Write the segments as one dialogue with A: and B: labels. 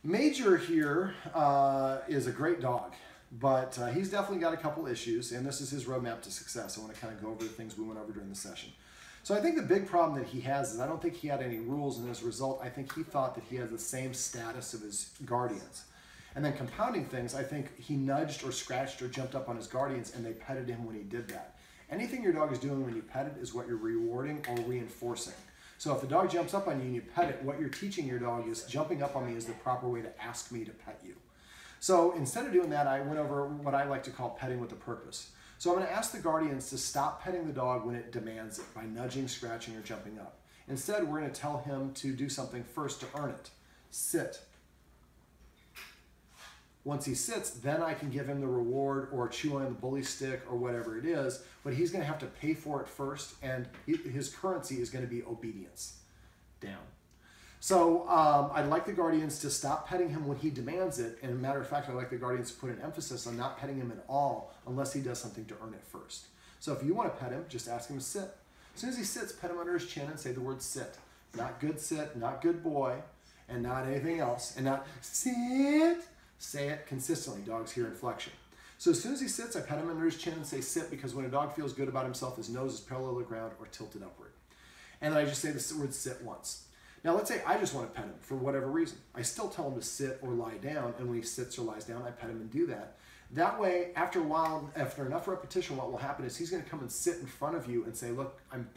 A: Major here is a great dog, but he's definitely got a couple issues, and this is his roadmap to success. I want to kind of go over the things we went over during the session. So I think the big problem that he has is I don't think he had any rules, and as a result, I think he thought that he had the same status of his guardians. And then compounding things, I think he nudged or scratched or jumped up on his guardians, and they petted him when he did that. Anything your dog is doing when you pet it is what you're rewarding or reinforcing. So if the dog jumps up on you and you pet it, what you're teaching your dog is jumping up on me is the proper way to ask me to pet you. So instead of doing that, I went over what I like to call petting with a purpose. So I'm going to ask the guardians to stop petting the dog when it demands it by nudging, scratching, or jumping up. Instead, we're going to tell him to do something first to earn it. Sit. Once he sits, then I can give him the reward or chew on the bully stick or whatever it is, but he's going to have to pay for it first, and his currency is going to be obedience. Down. So I'd like the guardians to stop petting him when he demands it, and as a matter of fact, I'd like the guardians to put an emphasis on not petting him at all unless he does something to earn it first. So if you want to pet him, just ask him to sit. As soon as he sits, pet him under his chin and say the word sit. Not good sit, not good boy, and not anything else, and not sit. Say it consistently. Dogs hear inflection. So as soon as he sits, I pet him under his chin and say sit, because when a dog feels good about himself, his nose is parallel to the ground or tilted upward. And then I just say the word sit once. Now let's say I just want to pet him for whatever reason. I still tell him to sit or lie down, and when he sits or lies down, I pet him and do that. That way, after a while, after enough repetition, what will happen is he's going to come and sit in front of you and say, look, I'm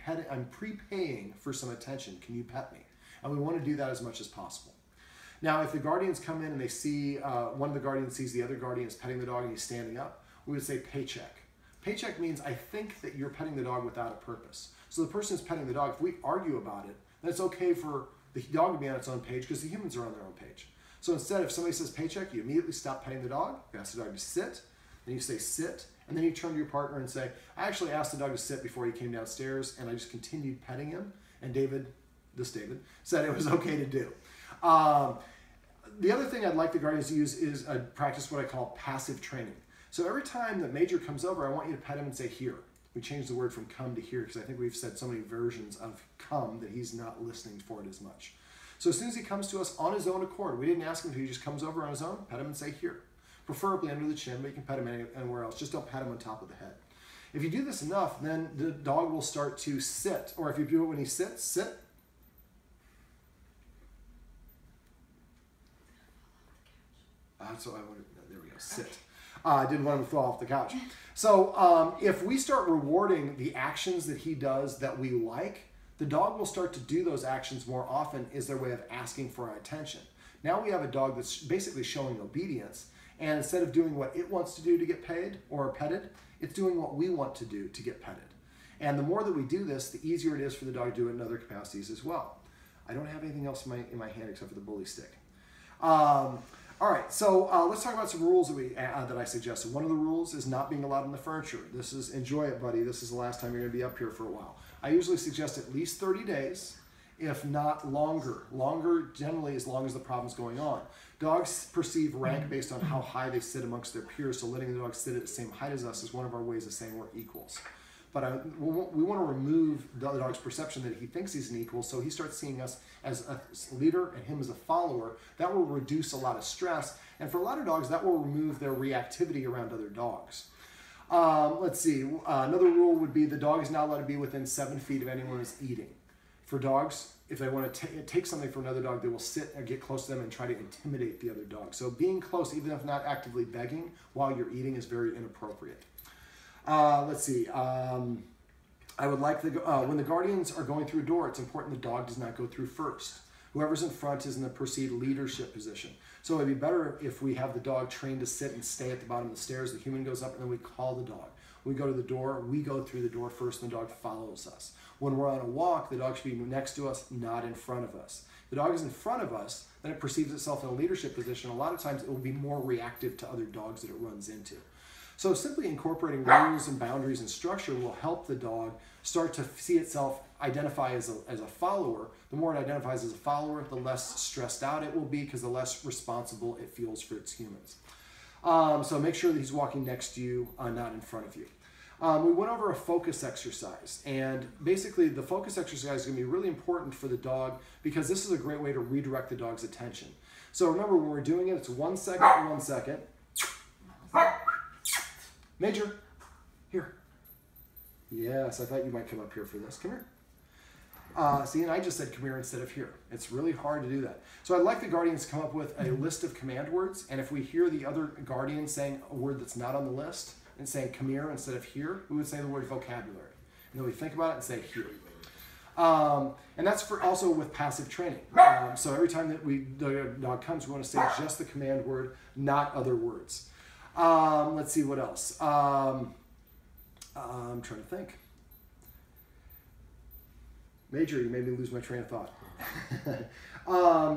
A: prepaying for some attention. Can you pet me? And we want to do that as much as possible. Now, if the guardians come in and they see, one of the guardians sees the other guardian is petting the dog and he's standing up, we would say paycheck. Paycheck means I think that you're petting the dog without a purpose. So the person who's petting the dog, if we argue about it, then it's okay for the dog to be on its own page because the humans are on their own page. So instead, if somebody says paycheck, you immediately stop petting the dog, you ask the dog to sit, then you say sit, and then you turn to your partner and say, I actually asked the dog to sit before he came downstairs, and I just continued petting him, and David said it was okay to do. The other thing I'd like the guardians to use is practice what I call passive training. So every time that Major comes over, I want you to pet him and say here. We changed the word from come to here because I think we've said so many versions of come that he's not listening for it as much. So as soon as he comes to us on his own accord, we didn't ask him to, he just comes over on his own, pet him and say here. Preferably under the chin, but you can pet him anywhere else. Just don't pet him on top of the head. If you do this enough, then the dog will start to sit. Or if you do it when he sits, sit. So I wanted, there we go, sit. I didn't want him to fall off the couch. So if we start rewarding the actions that he does that we like, the dog will start to do those actions more often as their way of asking for our attention. Now we have a dog that's basically showing obedience, and instead of doing what it wants to do to get paid or petted, it's doing what we want to do to get petted. And the more that we do this, the easier it is for the dog to do it in other capacities as well. I don't have anything else in my hand except for the bully stick. All right, so let's talk about some rules that I suggested. One of the rules is not being allowed on the furniture. This is enjoy it, buddy. This is the last time you're going to be up here for a while. I usually suggest at least 30 days, if not longer. Longer, generally, as long as the problem's going on. Dogs perceive rank based on how high they sit amongst their peers, so letting the dog sit at the same height as us is one of our ways of saying we're equals. But we want to remove the other dog's perception that he thinks he's an equal, so he starts seeing us as a leader and him as a follower. That will reduce a lot of stress, and for a lot of dogs, that will remove their reactivity around other dogs. Let's see, another rule would be the dog is not allowed to be within 7 feet of anyone who's eating. For dogs, if they want to take something from another dog, they will sit and get close to them and try to intimidate the other dog. So being close, even if not actively begging, while you're eating is very inappropriate. Let's see. I would like when the guardians are going through a door, it's important the dog does not go through first. Whoever's in front is in the perceived leadership position. So it'd be better if we have the dog trained to sit and stay at the bottom of the stairs. The human goes up and then we call the dog. We go to the door, we go through the door first, and the dog follows us. When we're on a walk, the dog should be next to us, not in front of us. If the dog is in front of us, then it perceives itself in a leadership position. A lot of times it will be more reactive to other dogs that it runs into. So simply incorporating rules and boundaries and structure will help the dog start to see itself identify as a follower. The more it identifies as a follower, the less stressed out it will be because the less responsible it feels for its humans. So make sure that he's walking next to you, not in front of you. We went over a focus exercise, and basically the focus exercise is going to be really important for the dog because this is a great way to redirect the dog's attention. So remember, when we're doing it, it's 1 second, 1 second. Major, here. Yes, I thought you might come up here for this. Come here. See, and I just said come here instead of here. It's really hard to do that. So I'd like the guardians to come up with a list of command words, and if we hear the other guardian saying a word that's not on the list and saying come here instead of here, we would say the word vocabulary. And then we think about it and say here. And that's for also with passive training. So every time that the dog comes, we want to say just the command word, not other words. Let's see what else. I'm trying to think. Major, you made me lose my train of thought. The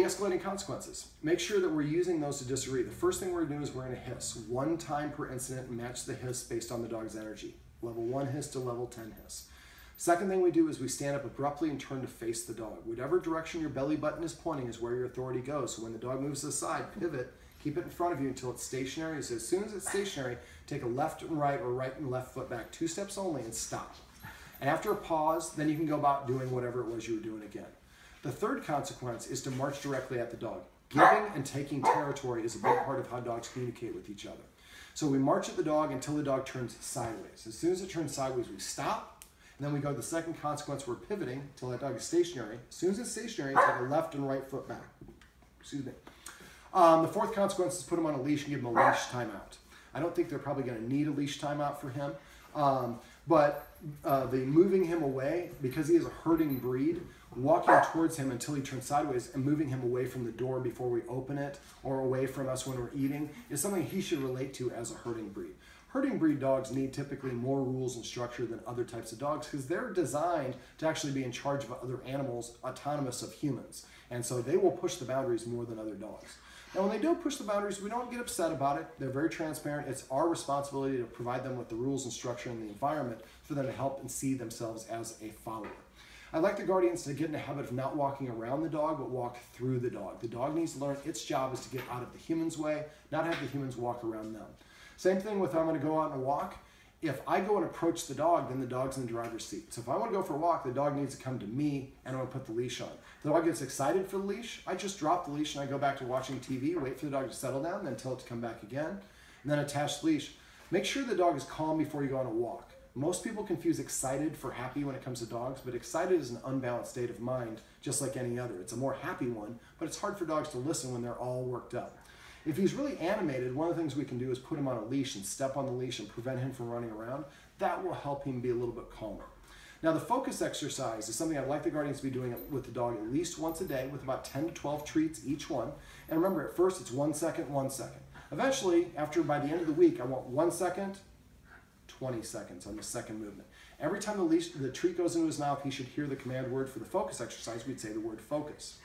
A: escalating consequences. Make sure that we're using those to disagree. The first thing we're going to do is we're going to hiss. 1 time per incident, match the hiss based on the dog's energy. Level 1 hiss to level 10 hiss. Second thing we do is we stand up abruptly and turn to face the dog. Whatever direction your belly button is pointing is where your authority goes. So when the dog moves aside, pivot, keep it in front of you until it's stationary. So as soon as it's stationary, take a left and right or right and left foot back 2 steps only and stop. And after a pause, then you can go about doing whatever it was you were doing again. The third consequence is to march directly at the dog. Giving and taking territory is a big part of how dogs communicate with each other. So we march at the dog until the dog turns sideways. As soon as it turns sideways, we stop. And then we go to the second consequence, we're pivoting until that dog is stationary. As soon as it's stationary, take a left and right foot back. Excuse me. The fourth consequence is put him on a leash and give him a leash timeout. I don't think they're probably going to need a leash timeout for him. But the moving him away, because he is a herding breed, walking towards him until he turns sideways and moving him away from the door before we open it or away from us when we're eating is something he should relate to as a herding breed. Herding breed dogs need typically more rules and structure than other types of dogs because they're designed to actually be in charge of other animals, autonomous of humans. And so they will push the boundaries more than other dogs. Now, when they don't push the boundaries, we don't get upset about it. They're very transparent. It's our responsibility to provide them with the rules and structure and the environment for them to help and see themselves as a follower. I'd like the guardians to get in the habit of not walking around the dog, but walk through the dog. The dog needs to learn its job is to get out of the human's way, not have the humans walk around them. Same thing with I'm going to go out and walk. If I go and approach the dog, then the dog's in the driver's seat. So if I want to go for a walk, the dog needs to come to me and I'm going to put the leash on. The dog gets excited for the leash. I just drop the leash and I go back to watching TV, wait for the dog to settle down, then tell it to come back again, and then attach the leash. Make sure the dog is calm before you go on a walk. Most people confuse excited for happy when it comes to dogs, but excited is an unbalanced state of mind, just like any other. It's a more happy one, but it's hard for dogs to listen when they're all worked up. If he's really animated, one of the things we can do is put him on a leash and step on the leash and prevent him from running around. That will help him be a little bit calmer. Now, the focus exercise is something I'd like the guardians to be doing with the dog at least once a day with about 10 to 12 treats each one. And remember, at first it's 1 second, 1 second. Eventually, by the end of the week, I want 1 second, 20 seconds on the second movement. Every time the treat goes into his mouth, he should hear the command word for the focus exercise. We'd say the word focus.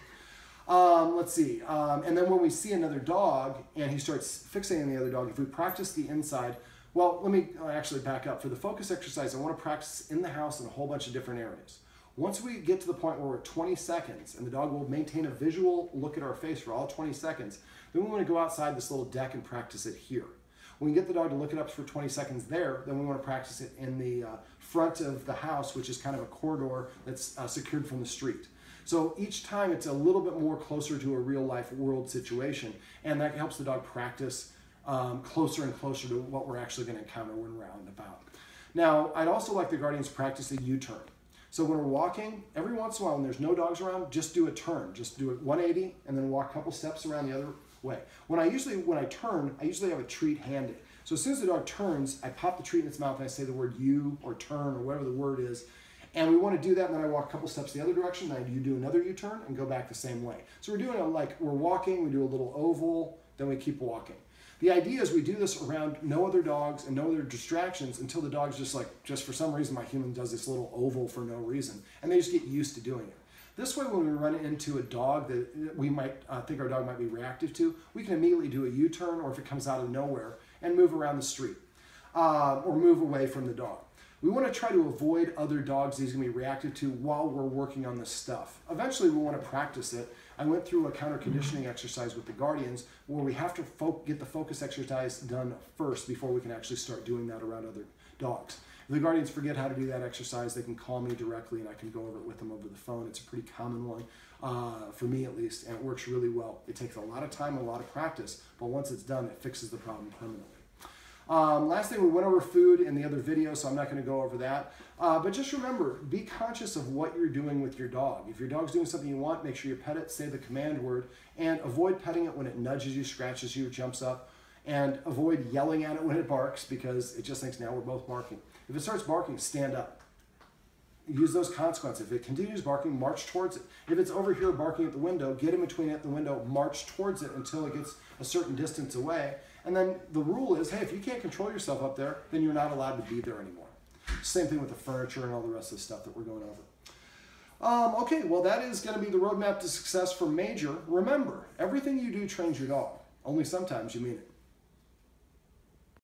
A: Let's see. And then when we see another dog and he starts fixating the other dog, if we practice the inside, well, let me actually back up. For the focus exercise, I want to practice in the house in a whole bunch of different areas. Once we get to the point where we're at 20 seconds and the dog will maintain a visual look at our face for all 20 seconds, then we want to go outside this little deck and practice it here. When we get the dog to look it up for 20 seconds there, then we want to practice it in the front of the house, which is kind of a corridor that's secured from the street. So each time it's a little bit more closer to a real life world situation, and that helps the dog practice closer and closer to what we're actually going to encounter when we're out and about. Now, I'd also like the guardians to practice a U-turn. So when we're walking, every once in a while when there's no dogs around, just do a turn. Just do it 180 and then walk a couple steps around the other way. When I turn, I usually have a treat handy. So as soon as the dog turns, I pop the treat in its mouth and I say the word you or turn or whatever the word is. And we want to do that, and then I walk a couple steps the other direction, then you do another U-turn and go back the same way. So we're doing it like we're walking, we do a little oval, then we keep walking. The idea is we do this around no other dogs and no other distractions until the dog's just for some reason my human does this little oval for no reason, and they just get used to doing it. This way, when we run into a dog that we might think our dog might be reactive to, we can immediately do a U-turn, or if it comes out of nowhere, and move around the street, or move away from the dog. We want to try to avoid other dogs he's going to be reactive to while we're working on this stuff. Eventually, we want to practice it. I went through a counter conditioning exercise with the Guardians where we have to get the focus exercise done first before we can actually start doing that around other dogs. If the Guardians forget how to do that exercise, they can call me directly and I can go over it with them over the phone. It's a pretty common one, for me at least, and it works really well. It takes a lot of time, a lot of practice, but once it's done, it fixes the problem permanently. Last thing, we went over food in the other video, so I'm not going to go over that. But just remember, be conscious of what you're doing with your dog. If your dog's doing something you want, make sure you pet it, say the command word, and avoid petting it when it nudges you, scratches you, jumps up, and avoid yelling at it when it barks because it just thinks now we're both barking. If it starts barking, stand up. Use those consequences. If it continues barking, march towards it. If it's over here barking at the window, get in between it and the window, march towards it until it gets a certain distance away. And then the rule is, hey, if you can't control yourself up there, then you're not allowed to be there anymore. Same thing with the furniture and all the rest of the stuff that we're going over. Okay, well, that is going to be the roadmap to success for Major. Remember, everything you do trains your dog. Only sometimes you mean it.